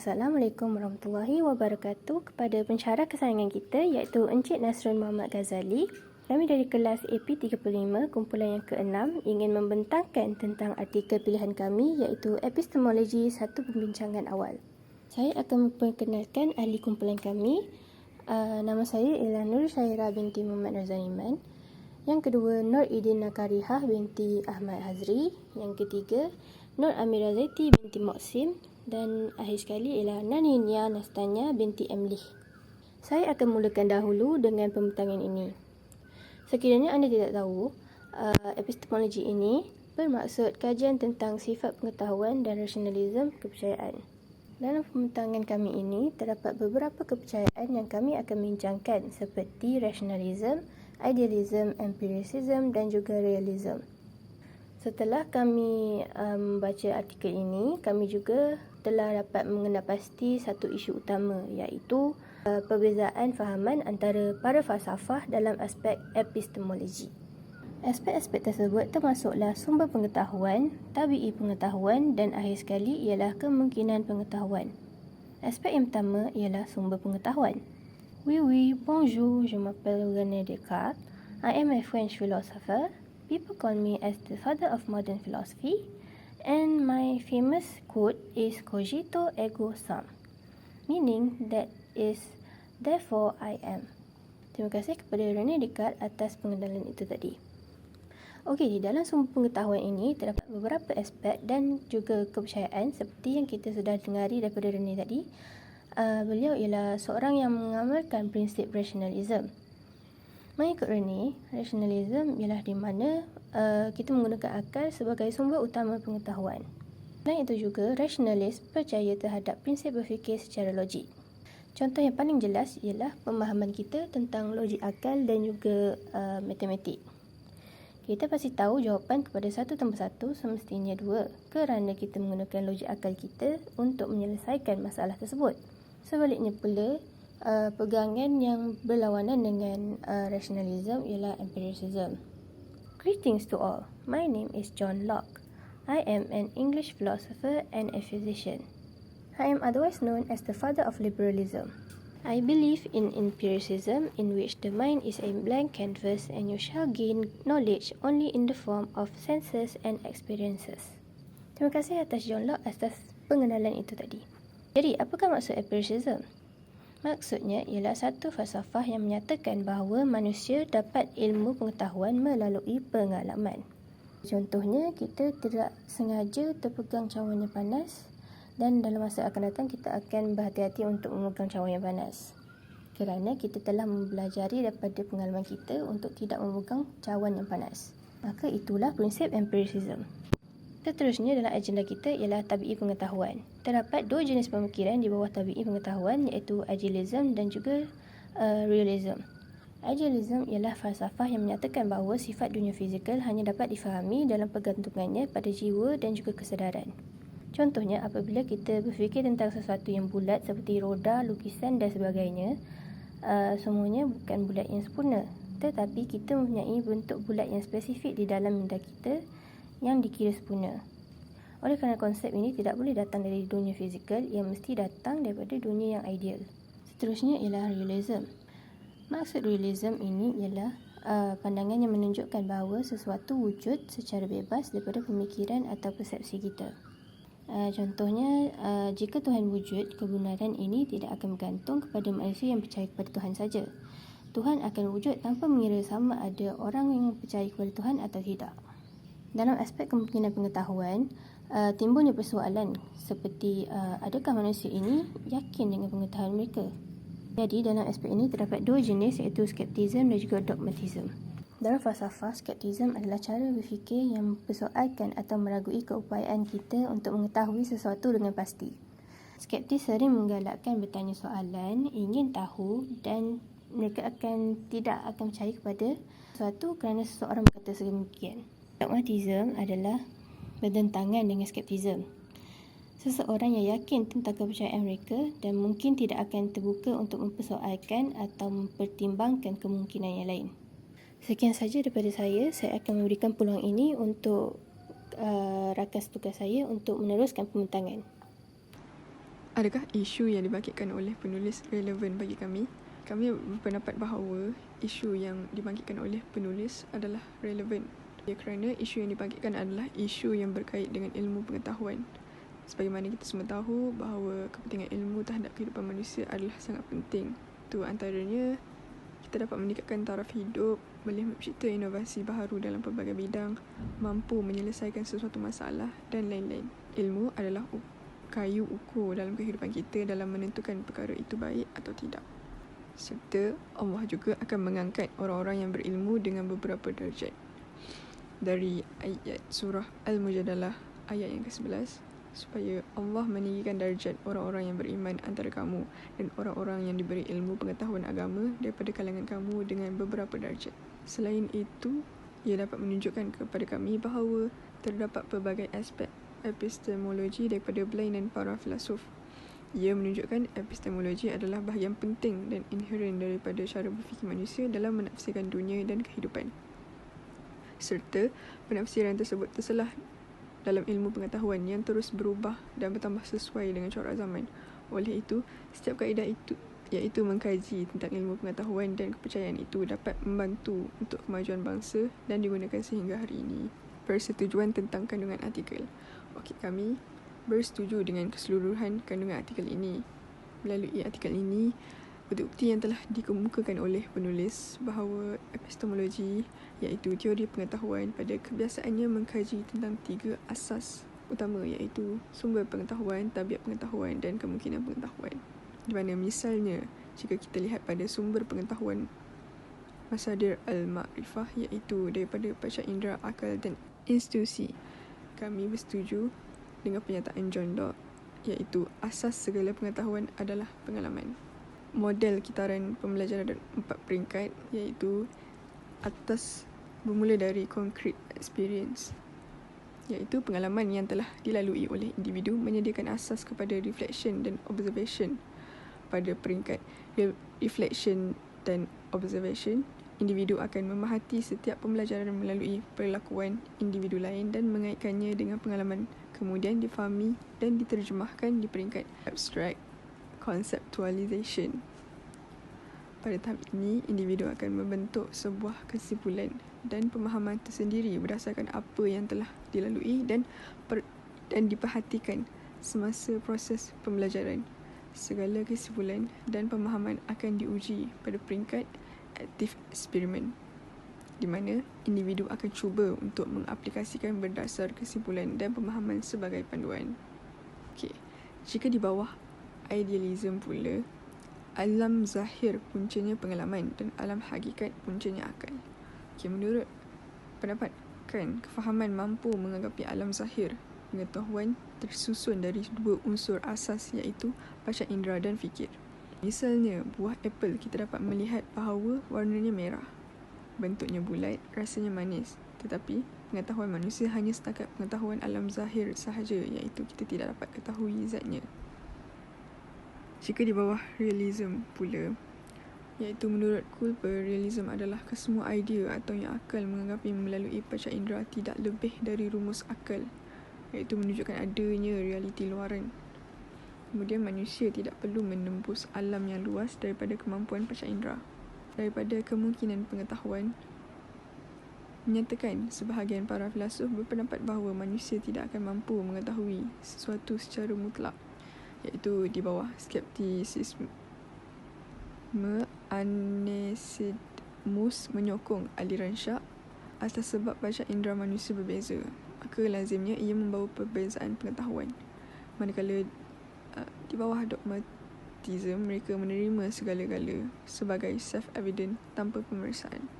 Assalamualaikum warahmatullahi wabarakatuh kepada pensyarah kesayangan kita iaitu Encik Nasrul Muhammad Ghazali. Kami dari kelas AP35 kumpulan yang ke-6 ingin membentangkan tentang artikel pilihan kami iaitu epistemologi satu pembincangan awal. Saya akan memperkenalkan ahli kumpulan kami. Nama saya ialah Nur Syairah binti Muhammad Razaiman. Yang kedua, Nur Idin Nakarihah binti Ahmad Hazri. Yang ketiga, Nur Amira Zaiti binti Moksim. Dan akhir sekali ialah Naninia Nastanya binti Emlih. Saya akan mulakan dahulu dengan pembentangan ini. Sekiranya anda tidak tahu, epistemologi ini bermaksud kajian tentang sifat pengetahuan dan rasionalisme kepercayaan. Dalam pembentangan kami ini, terdapat beberapa kepercayaan yang kami akan bincangkan seperti rasionalisme, idealisme, empiricism dan juga realisme. Setelah kami membaca artikel ini, kami juga telah dapat mengenal pasti satu isu utama iaitu perbezaan fahaman antara para falsafah dalam aspek epistemologi. Aspek-aspek tersebut termasuklah sumber pengetahuan, tabi'i pengetahuan dan akhir sekali ialah kemungkinan pengetahuan. Aspek yang pertama ialah sumber pengetahuan. Oui, bonjour, je m'appelle René Descartes. I am a French philosopher. People call me as the father of modern philosophy, and my famous quote is cogito ergo sum, meaning that is, therefore I am. Terima kasih kepada René Descartes atas pengenalan itu tadi. Okey, di dalam sumber pengetahuan ini terdapat beberapa aspek dan juga kepercayaan seperti yang kita sudah dengari daripada René tadi. Beliau ialah seorang yang mengamalkan prinsip rasionalisme. Mengikut René, rasionalisme ialah di mana kita menggunakan akal sebagai sumber utama pengetahuan. Selain itu juga, rasionalis percaya terhadap prinsip berfikir secara logik. Contoh yang paling jelas ialah pemahaman kita tentang logik akal dan juga matematik. Kita pasti tahu jawapan kepada 1 tambah 1 semestinya 2 kerana kita menggunakan logik akal kita untuk menyelesaikan masalah tersebut. Sebaliknya pula, pegangan yang berlawanan dengan rationalism ialah empiricism. Greetings to all. My name is John Locke. I am an English philosopher and a physician. I am otherwise known as the father of liberalism. I believe in empiricism, in which the mind is a blank canvas and you shall gain knowledge only in the form of senses and experiences. Terima kasih atas John Locke atas pengenalan itu tadi. Jadi, apakah maksud empiricism? Maksudnya ialah satu falsafah yang menyatakan bahawa manusia dapat ilmu pengetahuan melalui pengalaman. Contohnya, kita tidak sengaja terpegang cawan yang panas dan dalam masa akan datang kita akan berhati-hati untuk memegang cawan yang panas. Kerana kita telah mempelajari daripada pengalaman kita untuk tidak memegang cawan yang panas. Maka itulah prinsip empiricism. Seterusnya dalam agenda kita ialah tabi'i pengetahuan. Terdapat 2 jenis pemikiran di bawah tabi'i pengetahuan iaitu idealism dan juga realism. Idealism ialah falsafah yang menyatakan bahawa sifat dunia fizikal hanya dapat difahami dalam pergantungannya pada jiwa dan juga kesedaran. Contohnya, apabila kita berfikir tentang sesuatu yang bulat seperti roda, lukisan dan sebagainya, semuanya bukan bulat yang sempurna. Tetapi kita mempunyai bentuk bulat yang spesifik di dalam minda kita yang dikira sempurna. Oleh kerana konsep ini tidak boleh datang dari dunia fizikal, ia mesti datang daripada dunia yang ideal. Seterusnya ialah realism. Maksud realism ini ialah pandangan yang menunjukkan bahawa sesuatu wujud secara bebas daripada pemikiran atau persepsi kita. Contohnya, jika Tuhan wujud, kebenaran ini tidak akan bergantung kepada manusia yang percaya kepada Tuhan saja. Tuhan akan wujud tanpa mengira sama ada orang yang percaya kepada Tuhan atau tidak. Dalam aspek kemungkinan pengetahuan, timbulnya persoalan seperti adakah manusia ini yakin dengan pengetahuan mereka? Jadi dalam aspek ini terdapat 2 jenis iaitu skeptism dan juga dogmatism. Dalam falsafah, skeptism adalah cara berfikir yang mempersoalkan atau meragui keupayaan kita untuk mengetahui sesuatu dengan pasti. Skeptis sering menggalakkan bertanya soalan, ingin tahu dan mereka tidak akan percaya kepada sesuatu kerana seseorang berkata sedemikian. Dogmatism adalah bertentangan dengan skeptism. Seseorang yang yakin tentang kepercayaan mereka dan mungkin tidak akan terbuka untuk mempersoalkan atau mempertimbangkan kemungkinan yang lain. Sekian saja daripada saya akan memberikan peluang ini untuk rakan tugas saya untuk meneruskan pembentangan. Adakah isu yang dibangkitkan oleh penulis relevan bagi kami? Kami berpendapat bahawa isu yang dibangkitkan oleh penulis adalah relevan. Kerana isu yang dibangkitkan adalah isu yang berkait dengan ilmu pengetahuan. Sebagaimana kita semua tahu bahawa kepentingan ilmu terhadap kehidupan manusia adalah sangat penting. Itu antaranya kita dapat meningkatkan taraf hidup, boleh mencipta inovasi baharu dalam pelbagai bidang, mampu menyelesaikan sesuatu masalah dan lain-lain. Ilmu adalah kayu ukur dalam kehidupan kita dalam menentukan perkara itu baik atau tidak. Serta Allah juga akan mengangkat orang-orang yang berilmu dengan beberapa darjat. Dari ayat surah Al-Mujadalah ayat yang ke-11, supaya Allah meninggikan darjat orang-orang yang beriman antara kamu dan orang-orang yang diberi ilmu pengetahuan agama daripada kalangan kamu dengan beberapa darjat. Selain itu, ia dapat menunjukkan kepada kami bahawa terdapat pelbagai aspek epistemologi daripada belainan para filosof. Ia menunjukkan epistemologi adalah bahagian penting dan inherent daripada cara berfikir manusia dalam menafsirkan dunia dan kehidupan. Serta penafsiran tersebut terselah dalam ilmu pengetahuan yang terus berubah dan bertambah sesuai dengan corak zaman. Oleh itu, setiap kaedah itu iaitu mengkaji tentang ilmu pengetahuan dan kepercayaan itu dapat membantu untuk kemajuan bangsa dan digunakan sehingga hari ini. Persetujuan tentang kandungan artikel. Okey, kami bersetuju dengan keseluruhan kandungan artikel ini. Melalui artikel ini, bukti yang telah dikemukakan oleh penulis bahawa epistemologi iaitu teori pengetahuan pada kebiasaannya mengkaji tentang 3 asas utama iaitu sumber pengetahuan, tabiat pengetahuan dan kemungkinan pengetahuan. Di mana misalnya, jika kita lihat pada sumber pengetahuan Masadir al-Ma'rifah iaitu daripada panca indera, akal dan institusi, kami bersetuju dengan pernyataan John Locke iaitu asas segala pengetahuan adalah pengalaman. Model kitaran pembelajaran 4 peringkat iaitu atas bermula dari concrete experience iaitu pengalaman yang telah dilalui oleh individu menyediakan asas kepada reflection dan observation. Pada peringkat reflection dan observation, individu akan memerhati setiap pembelajaran melalui perlakuan individu lain dan mengaitkannya dengan pengalaman, kemudian difahami dan diterjemahkan di peringkat abstract conceptualization. Pada tahap ini, individu akan membentuk sebuah kesimpulan dan pemahaman tersendiri berdasarkan apa yang telah dilalui dan diperhatikan semasa proses pembelajaran. Segala kesimpulan dan pemahaman akan diuji pada peringkat active experiment, di mana individu akan cuba untuk mengaplikasikan berdasar kesimpulan dan pemahaman sebagai panduan. Okey, jika di bawah idealism pula, alam zahir puncanya pengalaman dan alam hakikat puncanya akal. Okey, menurut pendapat Kant, kefahaman mampu menganggapi alam zahir. Pengetahuan tersusun dari 2 unsur asas iaitu panca indera dan fikir. Misalnya, buah apel kita dapat melihat bahawa warnanya merah, bentuknya bulat, rasanya manis. Tetapi, pengetahuan manusia hanya setakat pengetahuan alam zahir sahaja iaitu kita tidak dapat ketahui zatnya. Jika di bawah realism pula, iaitu menurut Culper, realism adalah kesemua idea atau yang akal menganggapi melalui panca indera tidak lebih dari rumus akal, iaitu menunjukkan adanya realiti luaran. Kemudian manusia tidak perlu menembus alam yang luas daripada kemampuan panca indera. Daripada kemungkinan pengetahuan, menyatakan sebahagian para filosof berpendapat bahawa manusia tidak akan mampu mengetahui sesuatu secara mutlak, iaitu di bawah skeptisisme. Anesimus menyokong aliran Syak atas sebab panca indera manusia berbeza. Maka lazimnya ia membawa perbezaan pengetahuan. Manakala di bawah dogmatism, mereka menerima segala-gala sebagai self-evident tanpa pemeriksaan.